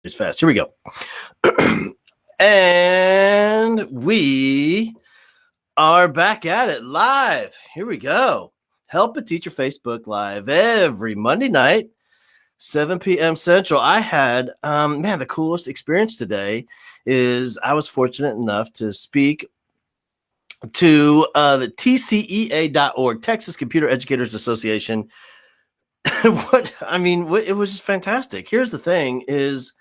It's fast. Here we go. And we are back at it live. Here we go. Help a Teacher Facebook Live every Monday night, 7 p.m. Central. I had, the coolest experience today is I was fortunate enough to speak to the TCEA.org, Texas Computer Educators Association. It was just fantastic. Here's the thing is,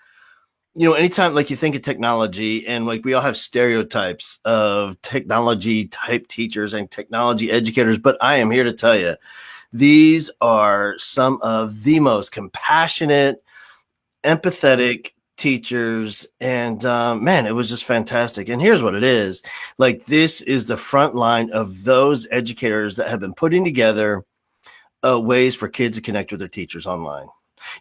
anytime like you think of technology and like we all have stereotypes of technology type teachers and technology educators, but I am here to tell you, these are some of the most compassionate, empathetic teachers. And it was just fantastic. And here's what it is. Like, this is the front line of those educators that have been putting together ways for kids to connect with their teachers online.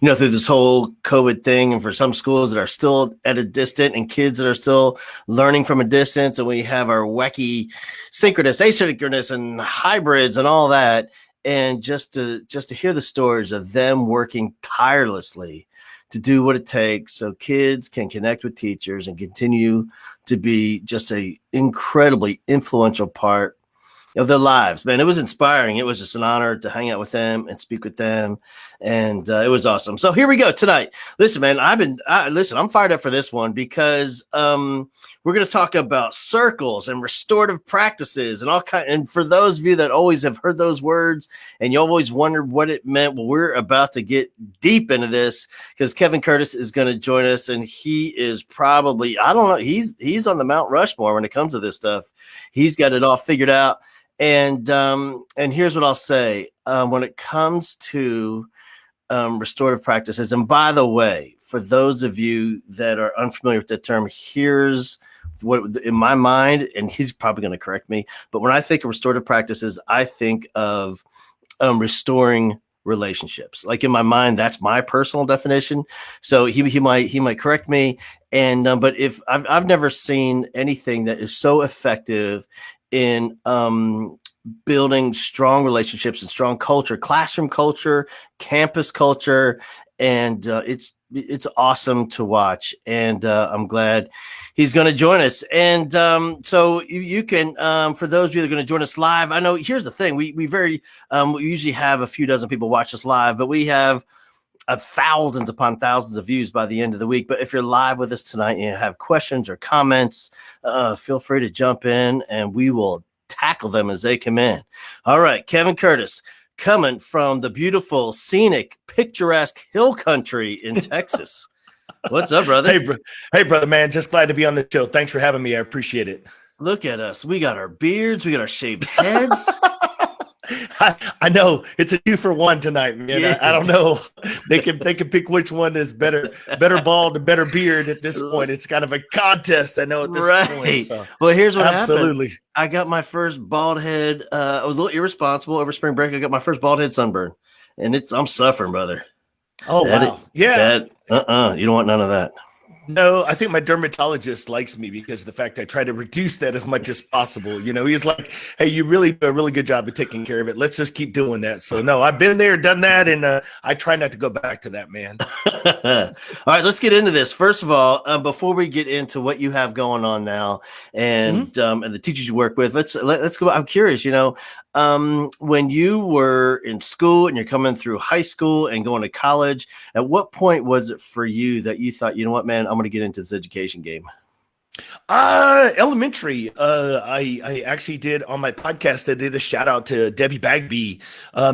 Through this whole COVID thing, and for some schools that are still at a distance and kids that are still learning from a distance, and we have our wacky synchronous, asynchronous, and hybrids and all that. And just to hear the stories of them working tirelessly to do what it takes so kids can connect with teachers and continue to be just a incredibly influential part of their lives, man. It was inspiring. It was just an honor to hang out with them and speak with them. And it was awesome. So here we go tonight. Listen, man, I'm fired up for this one because we're going to talk about circles and restorative practices and all kind. And for those of you that always have heard those words and you always wondered what it meant, well, we're about to get deep into this because Kevin Curtis is going to join us, and he is probably, I don't know, he's on the Mount Rushmore when it comes to this stuff. He's got it all figured out. And here's what I'll say when it comes to restorative practices. And by the way, for those of you that are unfamiliar with the term, here's what in my mind, and he's probably going to correct me, but when I think of restorative practices, I think of restoring relationships. Like in my mind, that's my personal definition. So he might correct me. And but if I've never seen anything that is so effective in building strong relationships and strong culture, classroom culture, campus culture. And it's awesome to watch. And I'm glad he's going to join us. And so you can, for those of you that are going to join us live, I know here's the thing. We usually have a few dozen people watch us live, but we have thousands upon thousands of views by the end of the week. But if you're live with us tonight and you have questions or comments, feel free to jump in and we will tackle them as they come in. All right, Kevin Curtis, coming from the beautiful, scenic, picturesque hill country in Texas. What's up, brother? Hey, brother, man. Just glad to be on the show. Thanks for having me. I appreciate it. Look at us. We got our beards. We got our shaved heads. I know it's a 2-for-1 tonight, man. Yeah. I don't know. They can pick which one is better bald and better beard at this point. It's kind of a contest, I know, at this point. So. Well, here's what happened. I got my first bald head. I was a little irresponsible over spring break. I got my first bald head sunburn, and I'm suffering, brother. Oh, wow. Yeah. You don't want none of that. No, I think my dermatologist likes me because of the fact I try to reduce that as much as possible. He's like, hey, you really do a really good job of taking care of it. Let's just keep doing that. So, no, I've been there, done that, and I try not to go back to that, man. All right, let's get into this. First of all, before we get into what you have going on now and and the teachers you work with, let's go. I'm curious, when you were in school and you're coming through high school and going to college, at what point was it for you that you thought, you know what, man, I'm going to get into this education game? Elementary. I actually did on my podcast. I did a shout out to Debbie Bagby.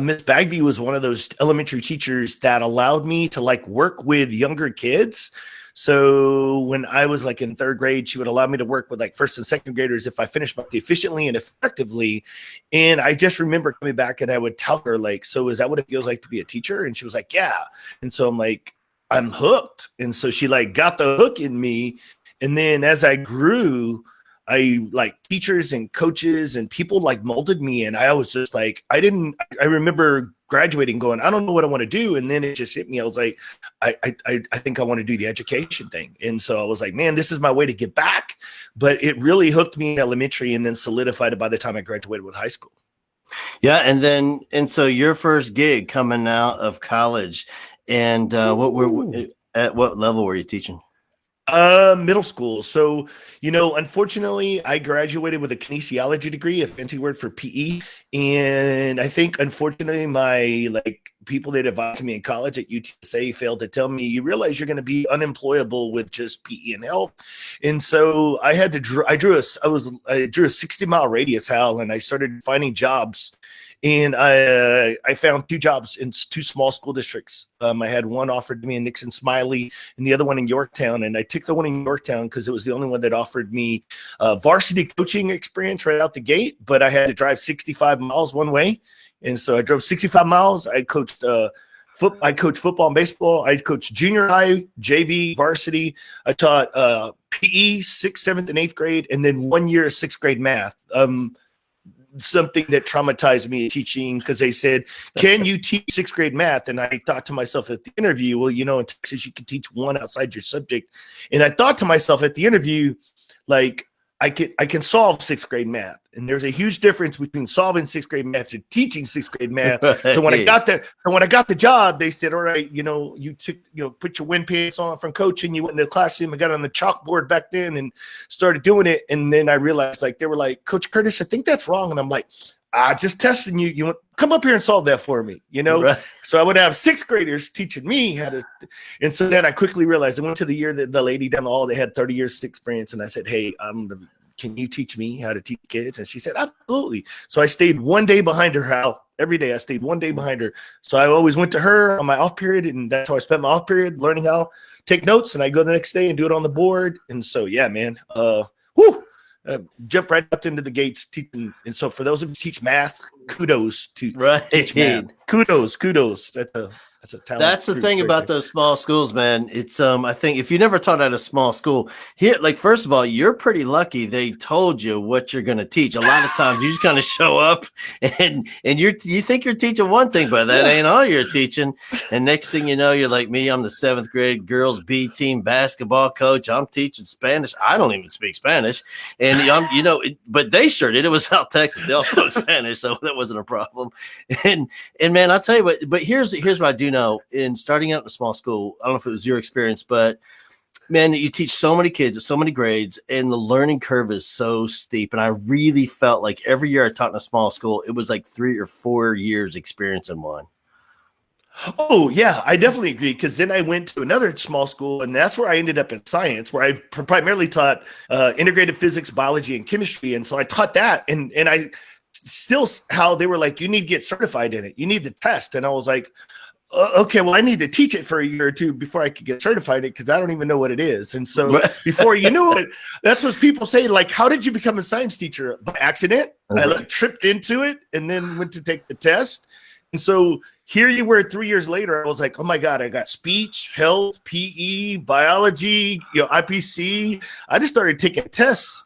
Miss Bagby was one of those elementary teachers that allowed me to work with younger kids. So when I was in third grade, she would allow me to work with first and second graders if I finished efficiently and effectively. And I just remember coming back and I would tell her so is that what it feels like to be a teacher? And she was like, yeah. And so I'm like, I'm hooked. And so she got the hook in me. And then as I grew, I teachers and coaches and people molded me. And I was just I remember graduating going, I don't know what I want to do. And then it just hit me. I was like, I think I want to do the education thing. And so I was like, man, this is my way to get back. But it really hooked me in elementary and then solidified it by the time I graduated with high school. Yeah. And so your first gig coming out of college and At what level were you teaching? Middle school. So, unfortunately, I graduated with a kinesiology degree, a fancy word for PE. And I think, unfortunately, my people that advised me in college at UTSA failed to tell me, you realize you're going to be unemployable with just PE and health. And so I had to I drew a 60-mile radius, Hal, and I started finding jobs. And I found 2 jobs in 2 small school districts. I had one offered to me in Nixon Smiley and the other one in Yorktown. And I took the one in Yorktown because it was the only one that offered me varsity coaching experience right out the gate. But I had to drive 65 miles one way. And so I drove 65 miles. I coached football and baseball. I coached junior high, JV, varsity. I taught PE, 6th, 7th, and 8th grade, and then 1 year of 6th grade math. Something that traumatized me teaching, because they said, can you teach 6th grade math? And I thought to myself at the interview, well, in Texas, you can teach one outside your subject. And I thought to myself at the interview, I can solve 6th grade math. And there's a huge difference between solving 6th grade math and teaching 6th grade math. So when I got the job, they said, all right, you took, put your wind pants on from coaching, you went into the classroom and got on the chalkboard back then and started doing it. And then I realized they were like, Coach Curtis, I think that's wrong. And I'm like, just testing you. You want come up here and solve that for me, Right. So I would have 6th graders teaching me how to. And so then I quickly realized I went to the year that the lady down the hall, they had 30 years experience. And I said, hey, can you teach me how to teach kids? And she said, absolutely. So I stayed one day behind her, Hal. Every day I stayed one day behind her. So I always went to her on my off period. And that's how I spent my off period, learning how to take notes. And I go the next day and do it on the board. And so, yeah, man, jump right up into the gates teaching. And so for those of you who teach math, kudos to teach math. Kudos. That's a talent. That's the thing about those small schools, man. It's I think if you never taught at a small school here, first of all, you're pretty lucky they told you what you're going to teach. A lot of times you just kind of show up and you think you're teaching one thing, but that ain't all you're teaching. And next thing you know, you're like me. I'm the 7th grade girls B team basketball coach. I'm teaching Spanish. I don't even speak Spanish, and but they sure did. It was South Texas. They all spoke Spanish, so that wasn't a problem. And man, I'll tell you what. But here's what I do know. In starting out in a small school, I don't know if it was your experience, but man, you teach so many kids at so many grades and the learning curve is so steep. And I really felt like every year I taught in a small school, it was like 3 or 4 years experience in one. Oh, yeah, I definitely agree. Because then I went to another small school, and that's where I ended up in science, where I primarily taught integrated physics, biology, and chemistry. And so I taught that. And I still, how they were like, you need to get certified in it. You need the test. And I was like, okay, well, I need to teach it for a year or two before I could get certified in it, because I don't even know what it is. And so before you knew it, that's what people say, how did you become a science teacher? By accident. I tripped into it and then went to take the test. And so here you were 3 years later. I was like, oh my God, I got speech, health, PE, biology, IPC. I just started taking tests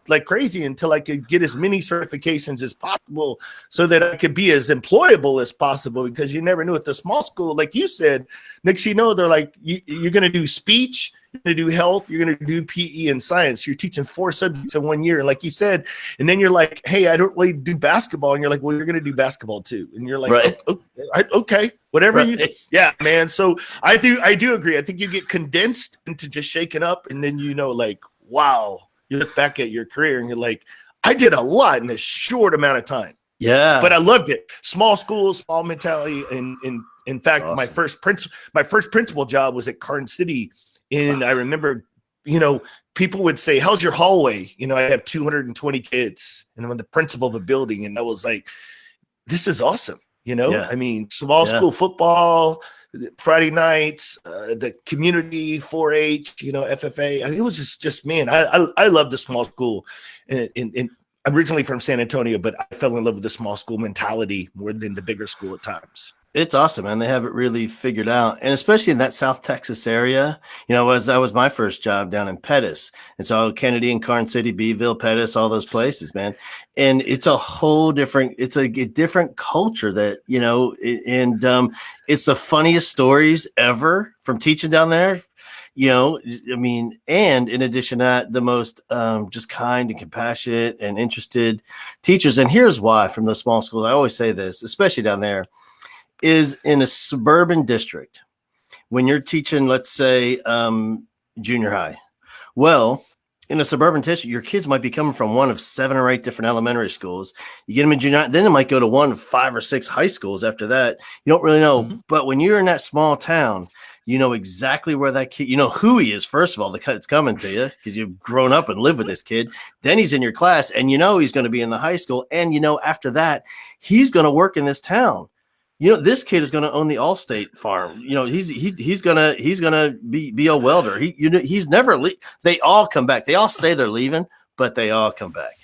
like crazy until I could get as many certifications as possible so that I could be as employable as possible, because you never knew at the small school, like you said, next thing you know, they're like, you're going to do speech, you're going to do health, you're going to do PE and science. You're teaching 4 subjects in 1 year, like you said. And then you're like, hey, I don't really do basketball. And you're like, well, you're going to do basketball too. And you're like, okay, whatever you do. Yeah, man. So I do agree. I think you get condensed into just shaking up, and then wow, you look back at your career and you're like, I did a lot in a short amount of time. Yeah. But I loved it. Small schools, small mentality. And in fact, awesome. my first principal job was at Carson City. And I remember, people would say, how's your hallway? I have 220 kids, and I'm the principal of a building. And I was like, this is awesome. I mean, small school football, Friday nights, the community 4-H, FFA. I mean, it was just man, I love the small school. And I'm originally from San Antonio, but I fell in love with the small school mentality more than the bigger school at times. It's awesome, man. They have it really figured out. And especially in that South Texas area, that was my first job down in Pettis. It's all Kennedy and Carson City, Beeville, Pettis, all those places, man. And it's a whole different, it's a different culture that, it's the funniest stories ever from teaching down there. And in addition to that, the most just kind and compassionate and interested teachers. And here's why from the small schools, I always say this, especially down there, is in a suburban district when you're teaching, let's say, junior high. Well, in a suburban district, your kids might be coming from one of 7 or 8 different elementary schools. You get them in junior high, then it might go to one of 5 or 6 high schools after that. You don't really know. Mm-hmm. But when you're in that small town, you know exactly where that kid, you know who he is, first of all, it's coming to you because you've grown up and lived with this kid. Then he's in your class, and you know he's going to be in the high school. And you know after that, he's going to work in this town. You know, this kid is going to own the Allstate farm. You know, he's gonna be a welder. He's never they all come back. They all say they're leaving, but they all come back.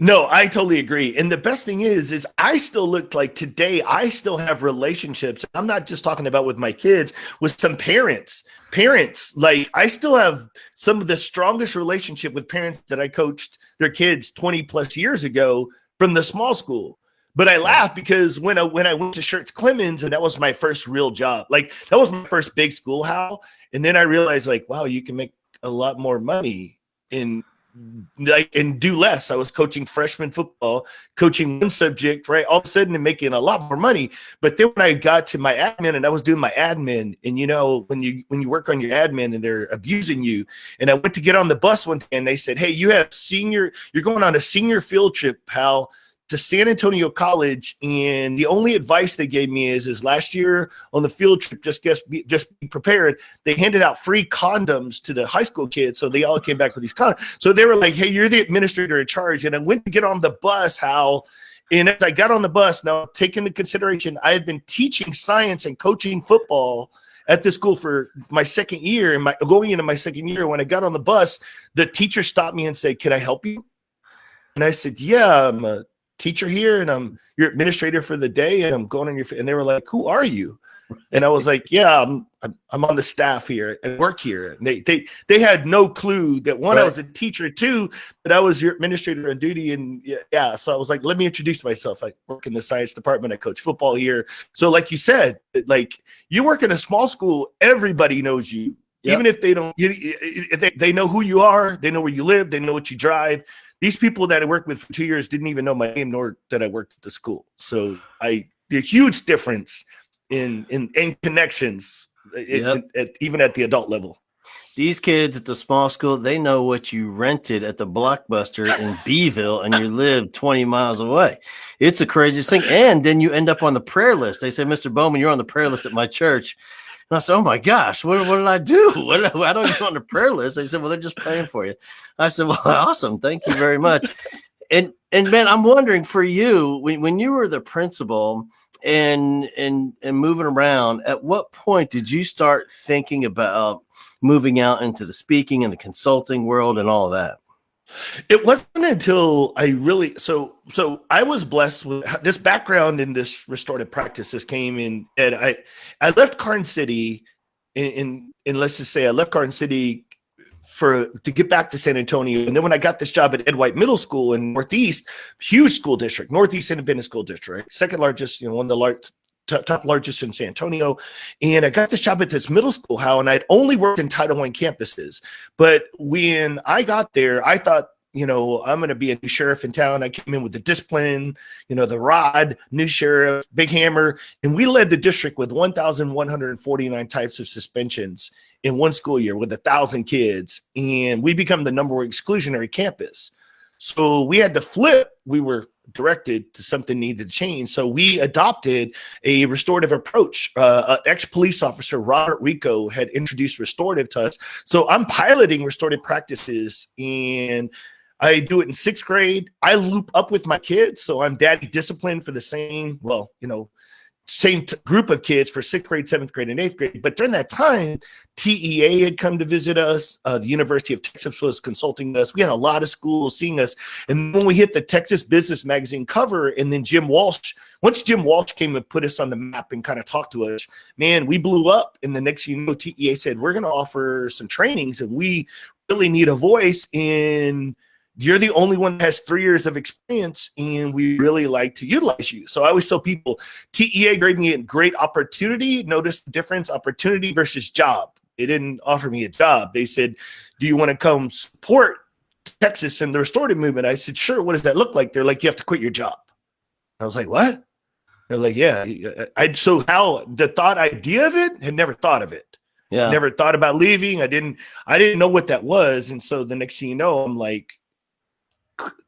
No, I totally agree. And the best thing is I still look like today, I still have relationships. I'm not just talking about with my kids, with some parents. Like I still have some of the strongest relationship with parents that I coached their kids 20 plus years ago from the small school. But I laugh because when I went to Schertz Clemens, and that was my first real job, like that was my first big school, Hal. And then I realized, like, wow, you can make a lot more money and do less. I was coaching freshman football, coaching one subject, right? All of a sudden, and making a lot more money. But then when I got to my admin, and I was doing my admin, and you know, when you work on your admin and they're abusing you, and I went to get on the bus one day, and they said, "Hey, you're going on a senior field trip, pal, to San Antonio College," and the only advice they gave me is last year on the field trip, just be prepared. They handed out free condoms to the high school kids, so they all came back with these condoms. So they were like, "Hey, you're the administrator in charge." And I went to get on the bus, Hal, and as I got on the bus, now take into consideration, I had been teaching science and coaching football at this school for my second year, and going into my second year, when I got on the bus, the teacher stopped me and said, "Can I help you?" And I said, "Yeah, I'm a teacher here, and I'm your administrator for the day, and I'm going on your," and they were like, "Who are you?" And I was like, "Yeah, I'm on the staff here and work here." And they had no clue that one, right, I was a teacher, two, that I was your administrator on duty. And yeah, so I was like, let me introduce myself. I work in the science department. I coach football here. So like you said, like you work in a small school, everybody knows you. Yep. Even if they don't, they know who you are, they know where you live, they know what you drive. These people that I worked with for 2 years didn't even know my name, nor that I worked at the school. So the huge difference in connections, yep, even at the adult level. These kids at the small school, they know what you rented at the Blockbuster in Beeville, and you live 20 miles away. It's the craziest thing. And then you end up on the prayer list. They say, "Mr. Bowman, you're on the prayer list at my church." And I said, "Oh my gosh, what did I do? Why don't you go on the prayer list?" They said, "Well, they're just praying for you." I said, "Well, awesome. Thank you very much." And man, I'm wondering for you, when you were the principal and moving around, at what point did you start thinking about moving out into the speaking and the consulting world and all of that? It wasn't until I really so I was blessed with this background in this restorative practices came in, and I left Carson City in let's just say I left Carson City to get back to San Antonio. And then when I got this job at Ed White Middle School in Northeast, huge school district, Northeast Independent School District, second largest, one of the top largest in San Antonio. And I got this job at this middle school, Hal, and I'd only worked in Title I campuses. But when I got there, I thought, I'm going to be a new sheriff in town. I came in with the discipline, the rod, new sheriff, big hammer. And we led the district with 1,149 types of suspensions in one school year with 1,000 kids. And we become the number one exclusionary campus. So we had to flip. We were directed to something needed to change. So we adopted a restorative approach. An ex-police officer, Robert Rico, had introduced restorative to us. So I'm piloting restorative practices, and I do it in 6th grade. I loop up with my kids. So I'm daddy disciplined for the same, same group of kids for 6th grade, 7th grade, and 8th grade. But during that time, TEA had come to visit us. The University of Texas was consulting us. We had a lot of schools seeing us. And when we hit the Texas Business Magazine cover, and then once Jim Walsh came and put us on the map and kind of talked to us, man, we blew up. And the next thing you know, TEA said, we're going to offer some trainings, and we really need a voice in. You're the only one that has 3 years of experience, and we really like to utilize you. So I always tell people, TEA gave me a great opportunity. Notice the difference, opportunity versus job. They didn't offer me a job. They said, "Do you want to come support Texas and the restorative movement?" I said, "Sure." "What does that look like?" They're like, "You have to quit your job." I was like, "What?" They're like, yeah. So how the thought idea of it had never thought of it. Yeah. Never thought about leaving. I didn't know what that was. And so the next thing you know, I'm like,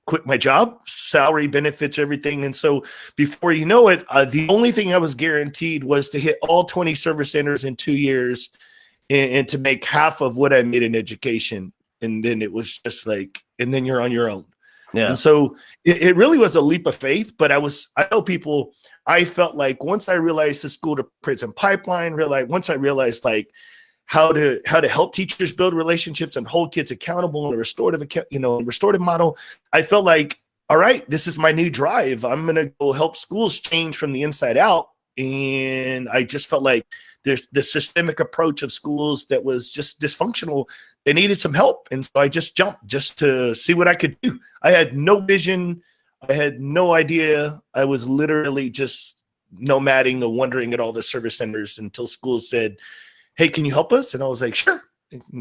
quit my job, salary, benefits, everything. And so before you know it, the only thing I was guaranteed was to hit all 20 service centers in 2 years and to make half of what I made in education. And then it was just like, and then you're on your own. Yeah. And so it really was a leap of faith. But I tell people, I felt like once I realized the school to prison pipeline, once I realized like how to help teachers build relationships and hold kids accountable in a restorative model, I felt like, all right, this is my new drive. I'm going to go help schools change from the inside out. And I just felt like there's the systemic approach of schools that was just dysfunctional. They needed some help. And so I just jumped just to see what I could do. I had no vision. I had no idea. I was literally just nomading or wandering at all the service centers until schools said, hey, can you help us? And I was like, sure.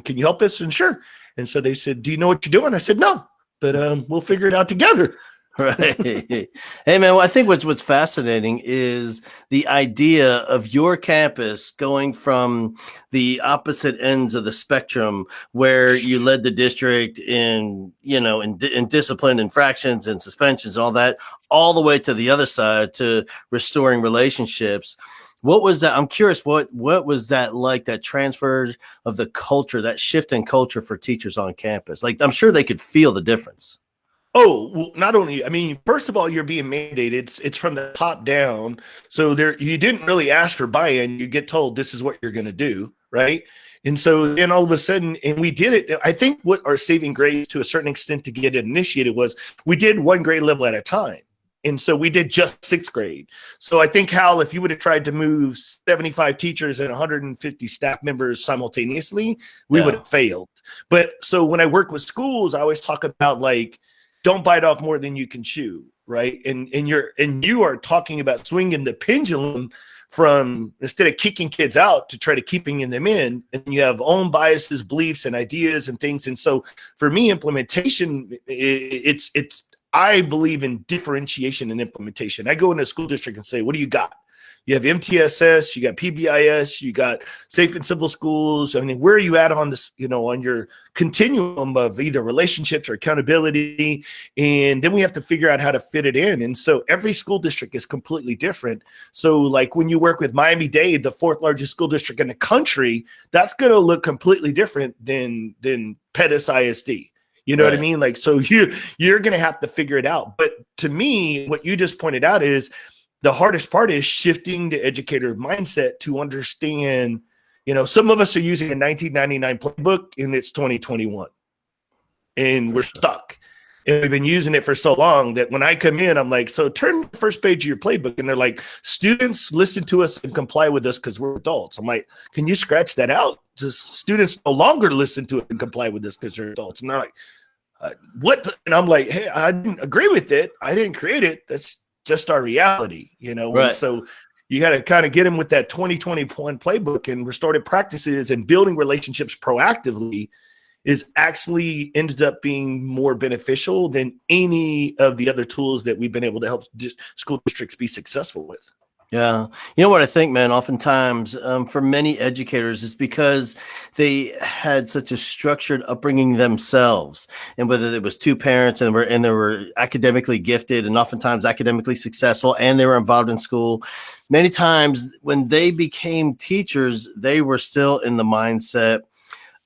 Can you help us? And sure. And so they said, do you know what you're doing? I said, no, but we'll figure it out together. Right. Hey, man, well, I think what's fascinating is the idea of your campus going from the opposite ends of the spectrum, where you led the district in discipline, infractions, and suspensions and all that, all the way to the other side to restoring relationships. What was that? I'm curious, what was that like, that transfer of the culture, that shift in culture for teachers on campus? Like, I'm sure they could feel the difference. Oh, well, not only, I mean, first of all, you're being mandated. It's from the top down. So you didn't really ask for buy-in. You get told this is what you're going to do, right? And so then all of a sudden, and we did it. I think what our saving grace to a certain extent to get it initiated was we did one grade level at a time. And so we did just sixth grade. So I think, Hal, if you would have tried to move 75 teachers and 150 staff members simultaneously, we would have failed. But so when I work with schools, I always talk about like, don't bite off more than you can chew, right? And you are talking about swinging the pendulum from, instead of kicking kids out, to try to keeping them in, and you have own biases, beliefs, and ideas and things. And so for me, implementation, I believe in differentiation and implementation. I go into a school district and say, what do you got? You have MTSS, you got PBIS, you got safe and simple schools. I mean, where are you at on this, on your continuum of either relationships or accountability? And then we have to figure out how to fit it in. And so every school district is completely different. So like when you work with Miami-Dade, the fourth largest school district in the country, that's going to look completely different than Pettus ISD. You know what I mean? Like, so you're going to have to figure it out. But to me, what you just pointed out is, the hardest part is shifting the educator mindset to understand, some of us are using a 1999 playbook and it's 2021 and we're stuck. And we've been using it for so long that when I come in, I'm like, so turn the first page of your playbook. And they're like, students listen to us and comply with us because we're adults. I'm like, can you scratch that out? Just students no longer listen to it and comply with us because they're adults. And they're like, what? And I'm like, hey, I didn't agree with it. I didn't create it. That's just our reality, Right. So you got to kind of get them with that 2021 playbook, and restorative practices and building relationships proactively is actually ended up being more beneficial than any of the other tools that we've been able to help school districts be successful with. Yeah. You know what I think, man, oftentimes for many educators, it's because they had such a structured upbringing themselves, and whether it was two parents and they were academically gifted and oftentimes academically successful, and they were involved in school. Many times when they became teachers, they were still in the mindset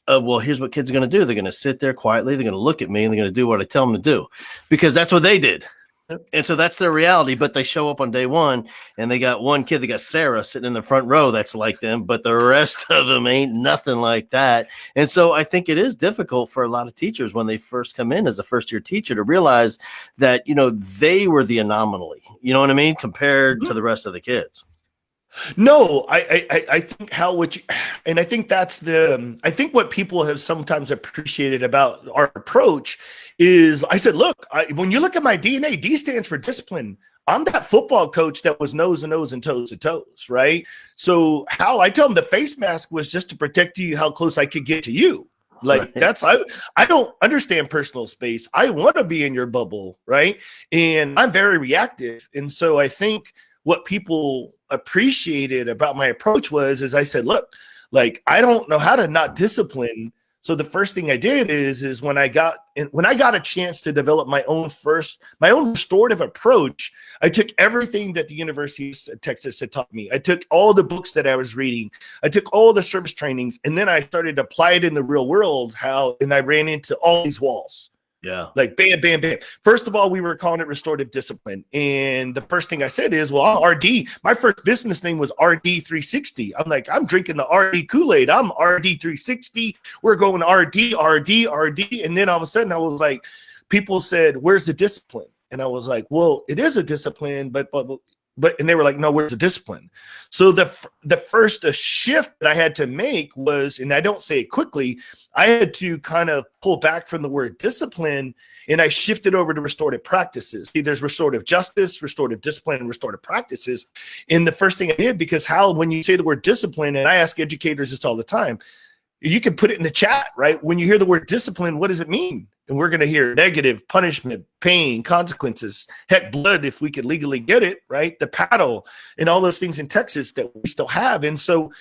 of, well, here's what kids are going to do. They're going to sit there quietly. They're going to look at me and they're going to do what I tell them to do, because that's what they did. And so that's their reality. But they show up on day one and they got one kid, they got Sarah sitting in the front row that's like them, but the rest of them ain't nothing like that. And so I think it is difficult for a lot of teachers when they first come in as a first year teacher to realize that, they were the anomaly, you know what I mean, compared to the rest of the kids. No, I think and I think I think what people have sometimes appreciated about our approach is, I said, look, when you look at my DNA, D stands for discipline. I'm that football coach that was nose to nose and toes to toes, right? So I tell them the face mask was just to protect you, how close I could get to you. Like I don't understand personal space. I want to be in your bubble, right? And I'm very reactive. And so I think what people appreciated about my approach is I said, look, like, I don't know how to not discipline. So the first thing I did is when I got a chance to develop my own restorative approach, I took everything that the University of Texas had taught me. I took all the books that I was reading. I took all the service trainings, and then I started to apply it in the real world. And I ran into all these walls. Yeah. Like bam, bam, bam. First of all, we were calling it restorative discipline. And the first thing I said is, well, I'm RD. My first business name was RD360. I'm like, I'm drinking the RD Kool-Aid. I'm RD360. We're going RD. And then all of a sudden I was like, people said, where's the discipline? And I was like, well, it is a discipline, but and they were like, no, where's the discipline? So the first shift that I had to make was, and I don't say it quickly, I had to kind of pull back from the word discipline, and I shifted over to restorative practices. See, there's restorative justice, restorative discipline, and restorative practices. And the first thing I did, because Hal, when you say the word discipline, and I ask educators this all the time, you can put it in the chat, right? When you hear the word discipline, what does it mean? And we're going to hear negative, punishment, pain, consequences, heck, blood, if we could legally get it, right? The paddle and all those things in Texas that we still have. And so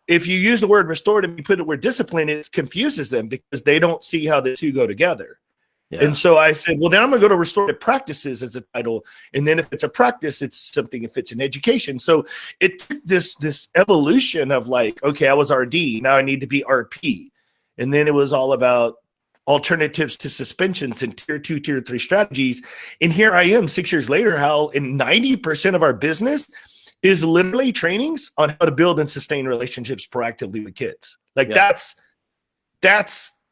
if you use the word restorative, you put the word discipline, it confuses them because they don't see how the two go together. Yeah. And so I said, well, then I'm going to go to restorative practices as a title. And then if it's a practice, it's something, if it's an education. So it took this evolution of like, okay, I was RD. Now I need to be RP. And then it was all about alternatives to suspensions and tier 2, tier 3 strategies. And here I am 6 years later, Hal, and 90% of our business is literally trainings on how to build and sustain relationships proactively with kids. Like that's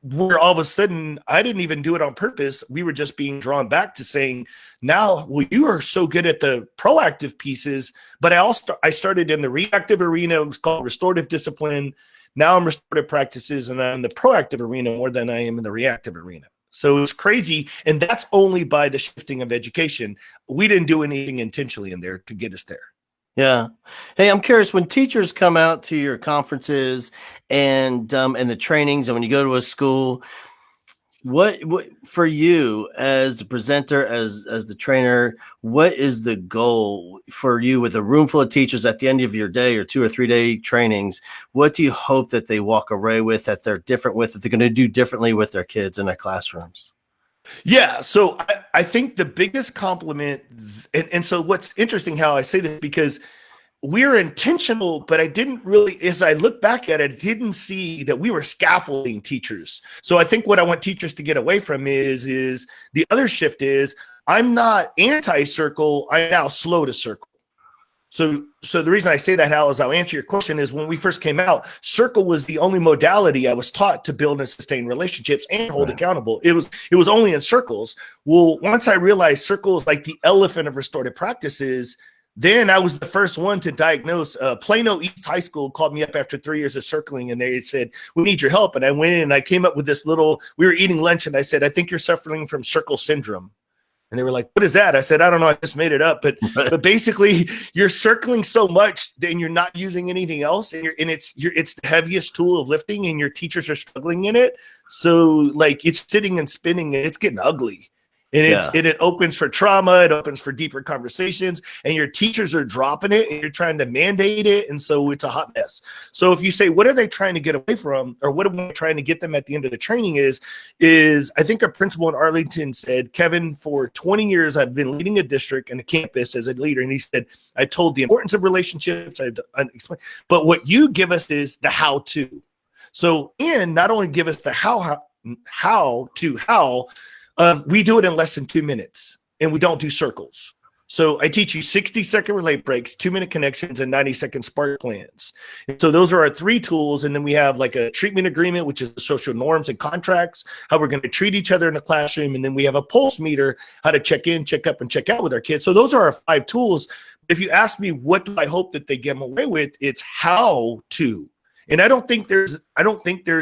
where all of a sudden I didn't even do it on purpose. We were just being drawn back to saying, now, well, you are so good at the proactive pieces, but I started in the reactive arena. It was called restorative discipline. Now I'm restorative practices, and I'm in the proactive arena more than I am in the reactive arena. So it's crazy, and that's only by the shifting of education. We didn't do anything intentionally in there to get us there. Yeah. Hey, I'm curious, when teachers come out to your conferences and the trainings, and when you go to a school, what for you as the presenter, as the trainer, what is the goal for you with a room full of teachers at the end of your day or 2 or 3 day trainings? What do you hope that they walk away with, that they're different with, that they're going to do differently with their kids in their classrooms? Yeah. So I think the biggest compliment, and so what's interesting how I say this, because we're intentional, but I didn't really, as I look back at it, I didn't see that we were scaffolding teachers. So I think what I want teachers to get away from is the other shift is I'm not anti-circle, I'm now slow to circle. So the reason I say that, Hal, is I'll answer your question, is when we first came out, circle was the only modality I was taught to build and sustain relationships and hold accountable. It was only in circles. Well, once I realized circle is like the elephant of restorative practices, then I was the first one to diagnose. Plano East High School called me up after 3 years of circling, and they said, we need your help. And I went in and I came up with this we were eating lunch, and I said, I think you're suffering from circle syndrome. And they were like, what is that? I said, I don't know. I just made it up. But basically, you're circling so much, then you're not using anything else. And it's the heaviest tool of lifting, and your teachers are struggling in it. So like it's sitting and spinning, and it's getting ugly. And it opens for trauma, it opens for deeper conversations, and your teachers are dropping it, and you're trying to mandate it, and so it's a hot mess. So if you say, what are they trying to get away from, or what am I trying to get them at the end of the training is I think a principal in Arlington said, Kevin, for 20 years I've been leading a district and a campus as a leader, and he said, I told the importance of relationships, but what you give us is the how-to. So, and not only give us the how, we do it in less than 2 minutes, and we don't do circles. So I teach you 60-second relay breaks, 2-minute connections, and 90-second spark plans. And so those are our 3 tools. And then we have like a treatment agreement, which is the social norms and contracts, how we're going to treat each other in the classroom. And then we have a pulse meter, how to check in, check up, and check out with our kids. So those are our 5 tools. If you ask me, what do I hope that they get away with? It's how to. And I don't think there's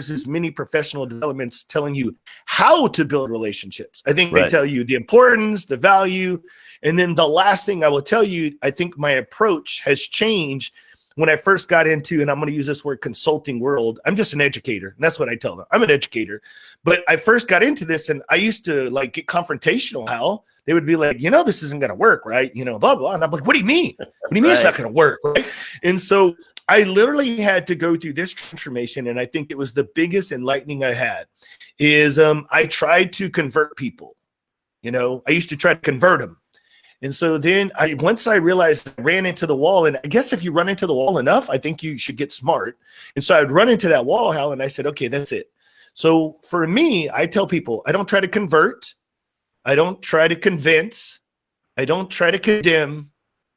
as many professional developments telling you how to build relationships. I think they tell you the importance, the value. And then the last thing I will tell you, I think my approach has changed. when I first got into, and I'm going to use this word, consulting world, I'm just an educator. And that's what I tell them. I'm an educator. But I first got into this, and I used to like get confrontational, Hal. They would be like, this isn't going to work, right? Blah, blah. And I'm like, what do you mean? What do you mean it's not going to work, right? And so I literally had to go through this transformation, and I think it was the biggest enlightening I had, is I tried to convert people. I used to try to convert them. And so then once I realized I ran into the wall, and I guess if you run into the wall enough, I think you should get smart. And so I'd run into that wall, Hal, and I said, okay, that's it. So for me, I tell people, I don't try to convert. I don't try to convince. I don't try to condemn.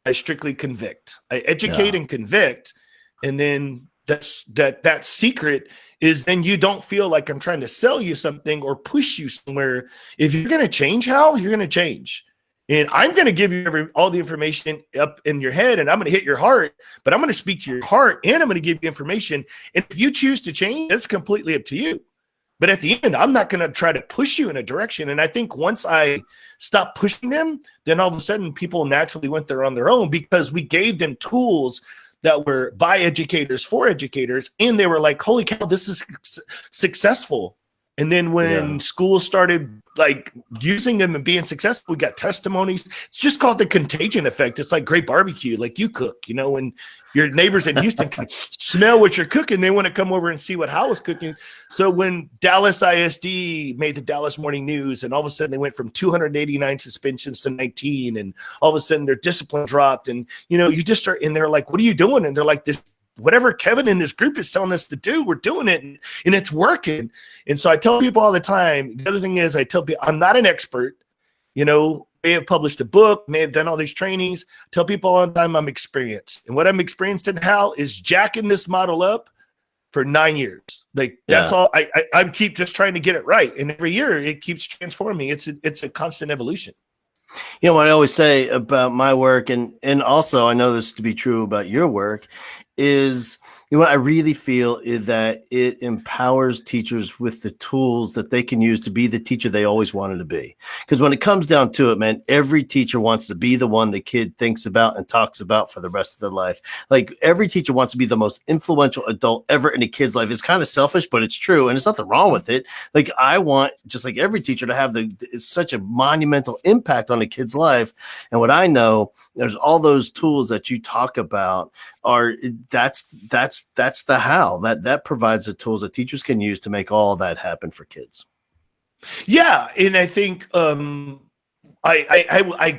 I strictly convict. I educate and convict. And then that secret is then you don't feel like I'm trying to sell you something or push you somewhere. If you're going to change, Hal, you're going to change. And I'm going to give you all the information up in your head, and I'm going to hit your heart, but I'm going to speak to your heart, and I'm going to give you information. And if you choose to change, it's completely up to you. But at the end, I'm not going to try to push you in a direction. And I think once I stopped pushing them, then all of a sudden people naturally went there on their own, because we gave them tools that were by educators for educators. And they were like, holy cow, this is successful. And then when schools started like using them and being successful, we got testimonies. It's just called the contagion effect. It's like great barbecue, like you cook, when your neighbors in Houston can smell what you're cooking, they want to come over and see what Hal was cooking. So when Dallas ISD made the Dallas Morning News, and all of a sudden they went from 289 suspensions to 19, and all of a sudden their discipline dropped, and you just start, and they're like, what are you doing? And they're like, this whatever Kevin in this group is telling us to do, we're doing it, and it's working. And so I tell people all the time, the other thing is I tell people I'm not an expert, may have published a book, may have done all these trainings. I tell people all the time I'm experienced. And what I'm experienced in, Hal, is jacking this model up for 9 years. Like that's all I keep just trying to get it right. And every year it keeps transforming. It's a constant evolution. What I always say about my work, and also I know this to be true about your work, is what I really feel is that it empowers teachers with the tools that they can use to be the teacher they always wanted to be. Because when it comes down to it, man, every teacher wants to be the one the kid thinks about and talks about for the rest of their life. Like every teacher wants to be the most influential adult ever in a kid's life. It's kind of selfish, but it's true. And there's nothing wrong with it. Like I want, just like every teacher, to have such a monumental impact on a kid's life. And what I know, there's all those tools that you talk about that's the how that provides the tools that teachers can use to make all that happen for kids. Yeah. And I think I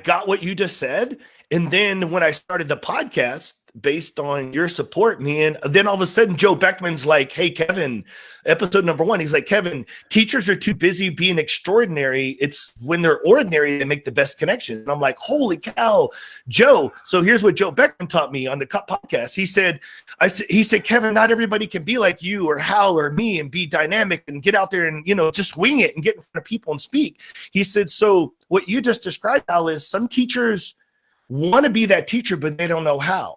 got what you just said. And then when I started the podcast, based on your support, man, then all of a sudden Joe Beckman's like, hey, Kevin, episode number 1, he's like, Kevin, teachers are too busy being extraordinary. It's when they're ordinary they make the best connection. And I'm like, holy cow, Joe. So here's what Joe Beckman taught me on the podcast. He said, Kevin, not everybody can be like you or Hal or me and be dynamic and get out there and, just wing it and get in front of people and speak. He said, so what you just described, Hal, is some teachers want to be that teacher, but they don't know how.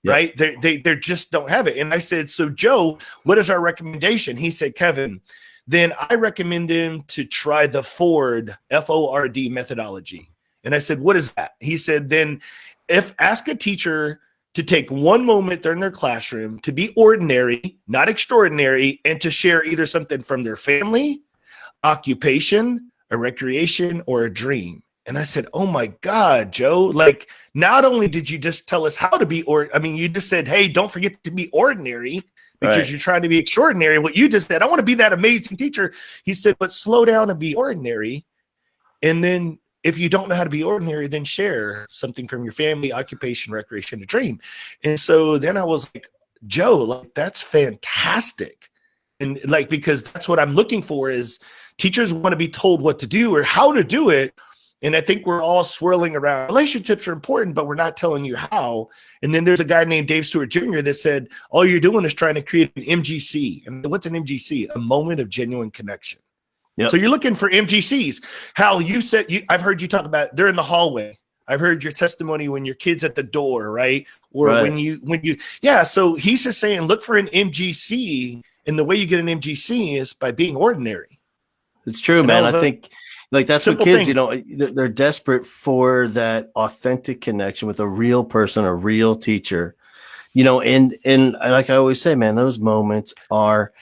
Yep. Right? They just don't have it. And I said, so Joe, what is our recommendation? He said, Kevin, then I recommend them to try the Ford, F-O-R-D methodology. And I said, what is that? He said, then ask a teacher to take one moment during their classroom to be ordinary, not extraordinary, and to share either something from their family, occupation, a recreation, or a dream. And I said, oh my God, Joe, like not only did you just tell us how to be, you just said, hey, don't forget to be ordinary because you're trying to be extraordinary. What you just said, I want to be that amazing teacher. He said, but slow down and be ordinary. And then if you don't know how to be ordinary, then share something from your family, occupation, recreation, a dream. And so then I was like, Joe, like that's fantastic. And like, because that's what I'm looking for is teachers want to be told what to do or how to do it. And I think we're all swirling around. Relationships are important, but we're not telling you how. And then there's a guy named Dave Stewart Jr. that said, all you're doing is trying to create an MGC. And what's an MGC? A moment of genuine connection. Yep. So you're looking for MGCs. Hal, you said, I've heard you talk about they're in the hallway. I've heard your testimony when your kid's at the door, right? Or when you, so he's just saying, look for an MGC. And the way you get an MGC is by being ordinary. It's true, man. I think like that's what kids, they're desperate for that authentic connection with a real person, a real teacher. And like I always say, man, those moments are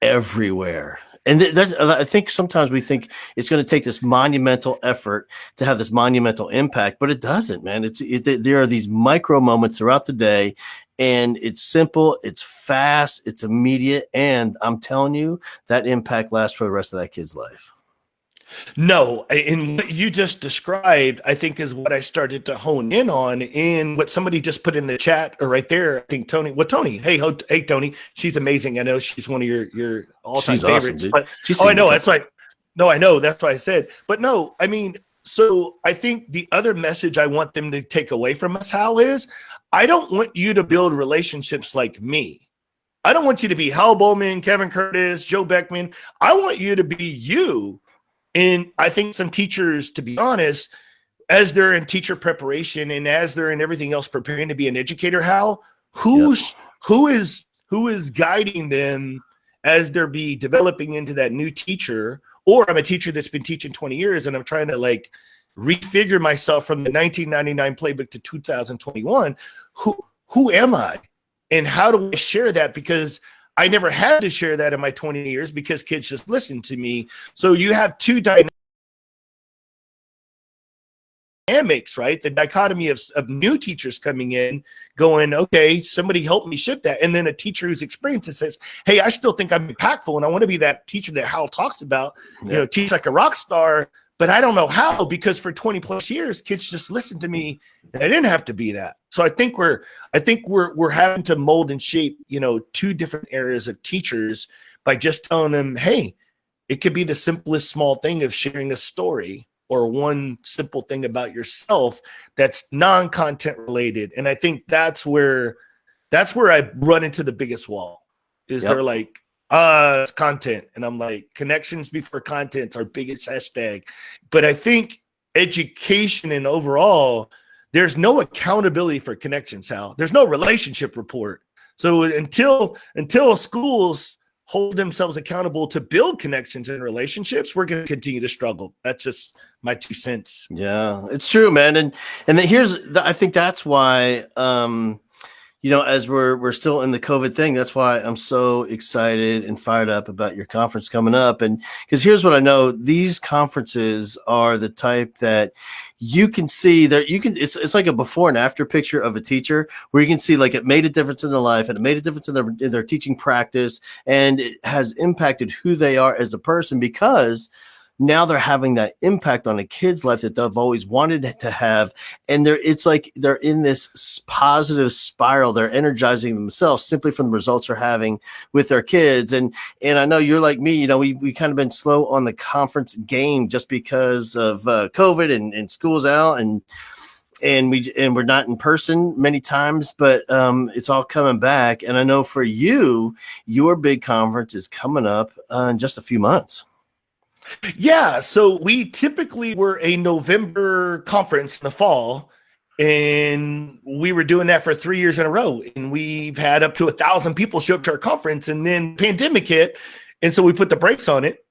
everywhere. And I think sometimes we think it's going to take this monumental effort to have this monumental impact, but it doesn't, man. There are these micro moments throughout the day, and it's simple, it's fast, it's immediate, and I'm telling you, that impact lasts for the rest of that kid's life. No, and what you just described, I think, is what I started to hone in on. And what somebody just put in the chat or right there, I think Tony. Well, Tony, hey, Tony, she's amazing. I know she's one of your all-time favorites. Awesome, but I know that's why. No, I know that's why I said. But no, I mean, so I think the other message I want them to take away from us, Hal, is I don't want you to build relationships like me. I don't want you to be Hal Bowman, Kevin Curtis, Joe Beckman. I want you to be you. And I think some teachers, to be honest, as they're in teacher preparation and as they're in everything else preparing to be an educator, Hal, who is guiding them as they're be developing into that new teacher? Or I'm a teacher that's been teaching 20 years and I'm trying to like refigure myself from the 1999 playbook to 2021. Who am I? And how do I share that? Because I never had to share that in my 20 years because kids just listened to me. So you have two dynamics, right? The dichotomy of new teachers coming in going, okay, somebody help me ship that. And then a teacher who's experienced it says, hey, I still think I'm impactful and I want to be that teacher that Hal talks about, teach like a rock star, but I don't know how, because for 20 plus years, kids just listened to me and I didn't have to be that. So I think we're having to mold and shape, two different areas of teachers by just telling them, hey, it could be the simplest small thing of sharing a story or one simple thing about yourself that's non-content related. And I think that's where I run into the biggest wall is They're like, it's content. And I'm like, connections before content's our biggest hashtag. But I think education and overall, there's no accountability for connections, Hal. There's no relationship report. So until schools hold themselves accountable to build connections and relationships, we're going to continue to struggle. That's just my 2 cents. Yeah, it's true, man. And then I think that's why, as we're still in the COVID thing, that's why I'm so excited and fired up about your conference coming up. And because here's what I know, these conferences are the type that you can see that it's like a before and after picture of a teacher where you can see like it made a difference in their life and it made a difference in their teaching practice. And it has impacted who they are as a person because now they're having that impact on a kid's life that they've always wanted to have. And it's like they're in this positive spiral. They're energizing themselves simply from the results they're having with their kids. And I know you're like me, we kind of been slow on the conference game just because of COVID and school's out and we're not in person many times, but it's all coming back. And I know for you, your big conference is coming up in just a few months. Yeah, so we typically were a November conference in the fall, and we were doing that for 3 years in a row. And we've had up to 1,000 people show up to our conference, and then pandemic hit, and so we put the brakes on it.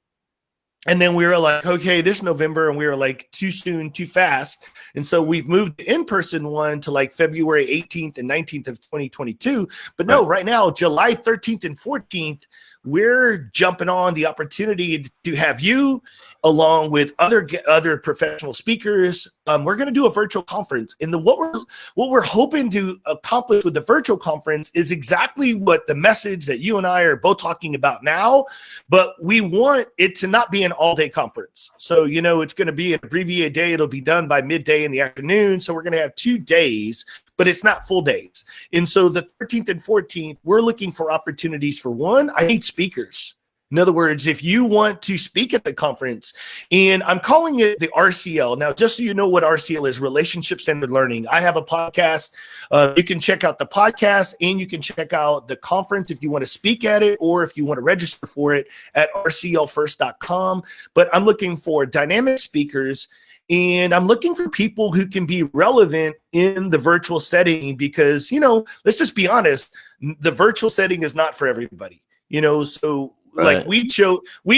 And then we were like, okay, this November, and we were like, too soon, too fast. And so we've moved the in-person one to like February 18th and 19th of 2022. But no, right now, July 13th and 14th, we're jumping on the opportunity to have you along with other professional speakers. We're going to do a virtual conference. And what we're hoping to accomplish with the virtual conference is exactly what the message that you and I are both talking about now, but we want it to not be an all-day conference. So, it's going to be an abbreviated day. It'll be done by midday in the afternoon. So we're going to have 2 days, but it's not full days. And so the 13th and 14th, we're looking for opportunities for one. I need speakers. In other words, if you want to speak at the conference, and I'm calling it the RCL. Now, just so you know what RCL is, Relationship-Centered Learning. I have a podcast. You can check out the podcast and you can check out the conference if you want to speak at it or if you want to register for it at rclfirst.com. But I'm looking for dynamic speakers and I'm looking for people who can be relevant in the virtual setting because, let's just be honest, the virtual setting is not for everybody. So like we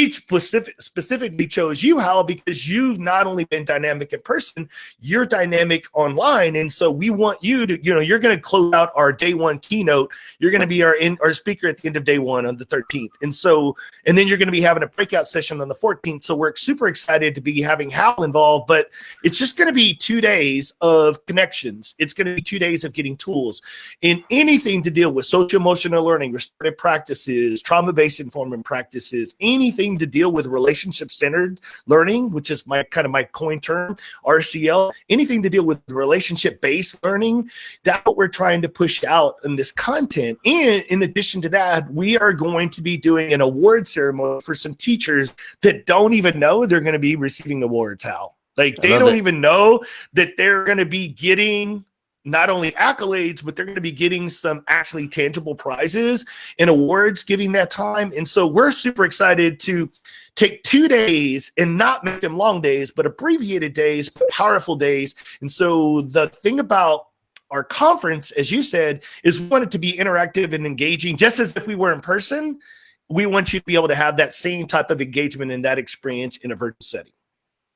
specifically chose you, Hal, because you've not only been dynamic in person, you're dynamic online. And so we want you to, you're going to close out our day one keynote. You're going to be our speaker at the end of day one on the 13th. And then you're going to be having a breakout session on the 14th. So we're super excited to be having Hal involved, but it's just going to be 2 days of connections. It's going to be 2 days of getting tools in anything to deal with social emotional learning, restorative practices, trauma-based informing practices, anything to deal with relationship-centered learning, which is my coin term, RCL, anything to deal with relationship-based learning. That's what we're trying to push out in this content. And in addition to that, we are going to be doing an award ceremony for some teachers that don't even know they're going to be receiving awards, Hal. Like, they don't even know that they're going to be getting not only accolades, but they're going to be getting some actually tangible prizes and awards giving that time. And so we're super excited to take 2 days and not make them long days, but abbreviated days, but powerful days. And so the thing about our conference, as you said, is we want it to be interactive and engaging, just as if we were in person. We want you to be able to have that same type of engagement and that experience in a virtual setting.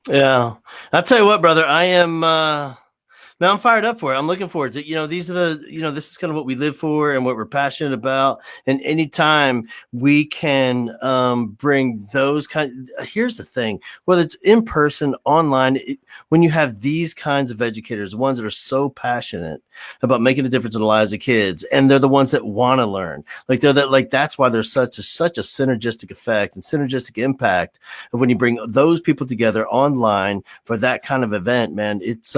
Yeah. I'll tell you what, brother, I am, now I'm fired up for it. I'm looking forward to, these are this is kind of what we live for and what we're passionate about. And anytime we can bring those here's the thing, whether it's in person, online, when you have these kinds of educators, the ones that are so passionate about making a difference in the lives of kids, and they're the ones that want to learn, that's why there's such a synergistic effect and synergistic impact of when you bring those people together online for that kind of event, man. It's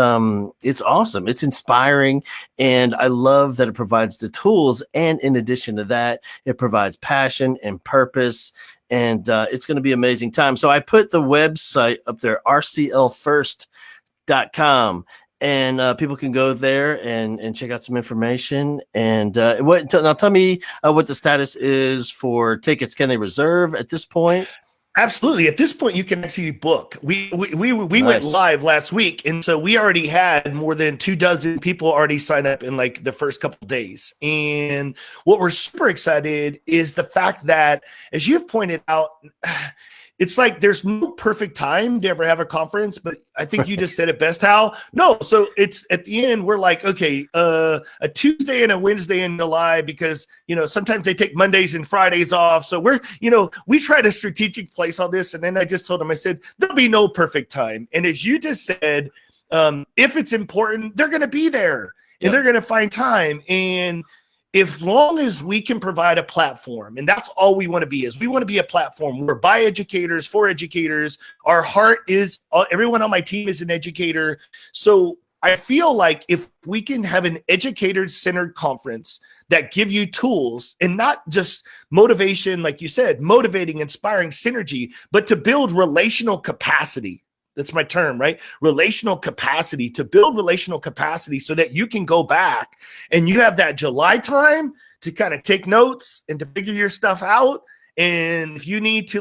awesome. It's inspiring. And I love that it provides the tools. And in addition to that, it provides passion and purpose. And it's going to be an amazing time. So I put the website up there, rclfirst.com. And people can go there and check out some information. And now tell me what the status is for tickets. Can they reserve at this point? Absolutely. At this point, you can actually book. We Nice. went live last week, and so we already had more than 24 people already sign up in like the first couple of days. And what we're super excited is the fact that, as you've pointed out, it's like there's no perfect time to ever have a conference, but I think you just said it best, Hal. No, so it's at the end, we're like, okay, a Tuesday and a Wednesday in July, because, sometimes they take Mondays and Fridays off. So we try to strategic place all this. And then I just told them, I said, there'll be no perfect time. And as you just said, if it's important, they're going to be there and they're going to find time. And as long as we can provide a platform, and that's all we want to be, is we want to be a platform. We're by educators, for educators. Our heart is, everyone on my team is an educator. So I feel like if we can have an educator-centered conference that give you tools and not just motivation, like you said, motivating, inspiring, synergy, but to build relational capacity. That's my term, right? Relational capacity, to build relational capacity so that you can go back and you have that July time to kind of take notes and to figure your stuff out. And if you need to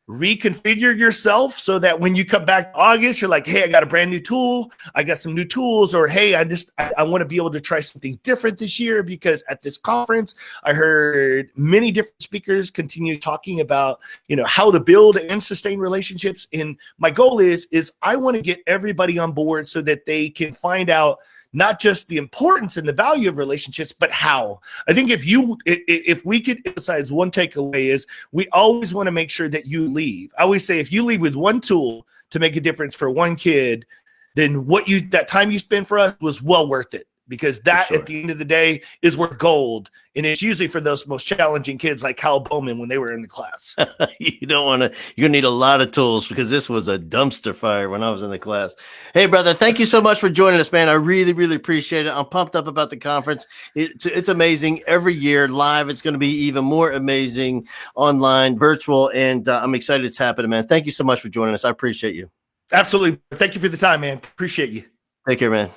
reconfigure yourself so that when you come back to August, you're like, hey, I got a brand new tool. I got some new tools. Or, hey, I want to be able to try something different this year, because at this conference, I heard many different speakers continue talking about, how to build and sustain relationships. And my goal is I want to get everybody on board so that they can find out not just the importance and the value of relationships, but how. I think if we could emphasize one takeaway, is we always want to make sure that you leave. I always say, if you leave with one tool to make a difference for one kid, then that time you spent for us was well worth it. Because that, at the end of the day, is worth gold. And it's usually for those most challenging kids like Hal Bowman when they were in the class. You're going to need a lot of tools, because this was a dumpster fire when I was in the class. Hey, brother, thank you so much for joining us, man. I really, really appreciate it. I'm pumped up about the conference. It's amazing. Every year live, it's going to be even more amazing online, virtual. And I'm excited it's happening, man. Thank you so much for joining us. I appreciate you. Absolutely. Thank you for the time, man. Appreciate you. Take care, man.